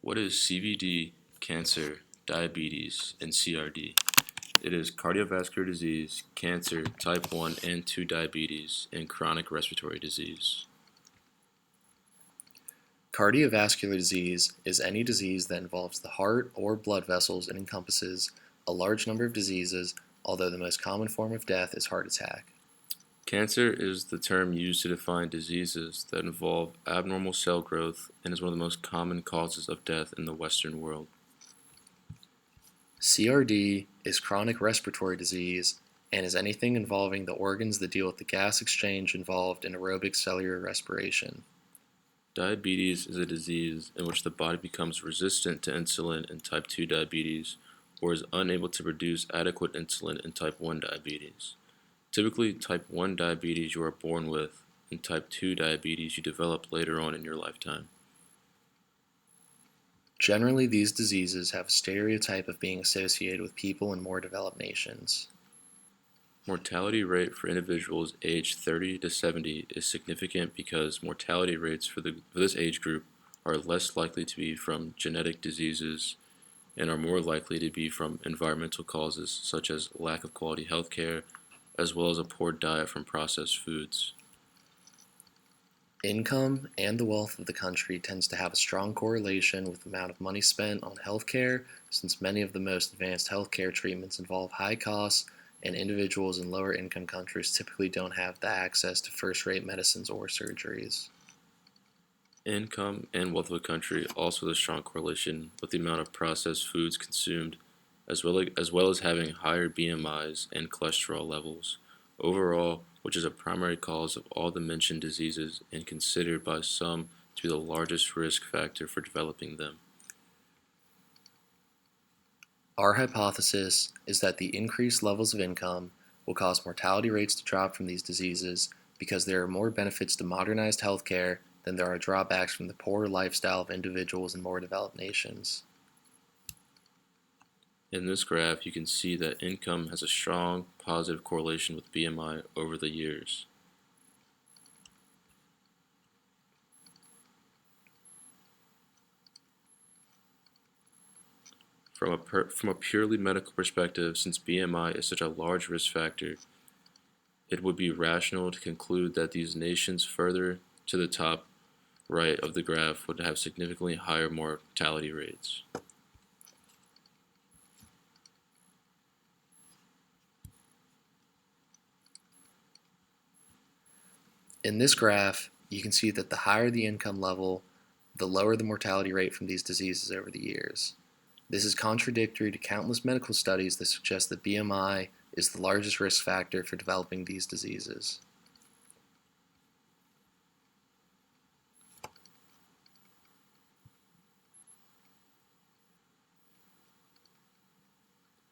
What is CVD, cancer, diabetes, and CRD? It is cardiovascular disease, cancer, type 1 and 2 diabetes, and chronic respiratory disease. Cardiovascular disease is any disease that involves the heart or blood vessels and encompasses a large number of diseases, although the most common form of death is heart attack. Cancer is the term used to define diseases that involve abnormal cell growth and is one of the most common causes of death in the Western world. CRD is chronic respiratory disease and is anything involving the organs that deal with the gas exchange involved in aerobic cellular respiration. Diabetes is a disease in which the body becomes resistant to insulin in type 2 diabetes or is unable to produce adequate insulin in type 1 diabetes. Typically, type 1 diabetes you are born with, and type 2 diabetes you develop later on in your lifetime. Generally, these diseases have a stereotype of being associated with people in more developed nations. Mortality rate for individuals aged 30 to 70 is significant because mortality rates for this age group are less likely to be from genetic diseases and are more likely to be from environmental causes such as lack of quality health care, as well as a poor diet from processed foods. Income and the wealth of the country tends to have a strong correlation with the amount of money spent on healthcare, since many of the most advanced healthcare treatments involve high costs, and individuals in lower income countries typically don't have the access to first-rate medicines or surgeries. Income and wealth of a country also has a strong correlation with the amount of processed foods consumed, as well as having higher BMIs and cholesterol levels. Overall, which is a primary cause of all the mentioned diseases and considered by some to be the largest risk factor for developing them. Our hypothesis is that the increased levels of income will cause mortality rates to drop from these diseases because there are more benefits to modernized healthcare than there are drawbacks from the poorer lifestyle of individuals in more developed nations. In this graph, you can see that income has a strong positive correlation with BMI over the years. From a purely medical perspective, since BMI is such a large risk factor, it would be rational to conclude that these nations further to the top right of the graph would have significantly higher mortality rates. In this graph, you can see that the higher the income level, the lower the mortality rate from these diseases over the years. This is contradictory to countless medical studies that suggest that BMI is the largest risk factor for developing these diseases.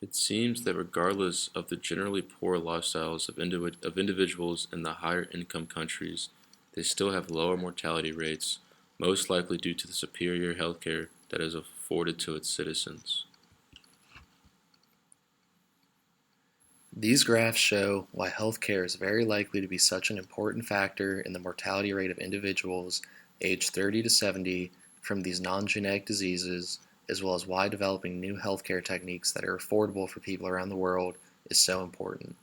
It seems that regardless of the generally poor lifestyles of individuals in the higher income countries, they still have lower mortality rates, most likely due to the superior healthcare that is afforded to its citizens. These graphs show why healthcare is very likely to be such an important factor in the mortality rate of individuals aged 30 to 70 from these non-genetic diseases, as well as why developing new healthcare techniques that are affordable for people around the world is so important.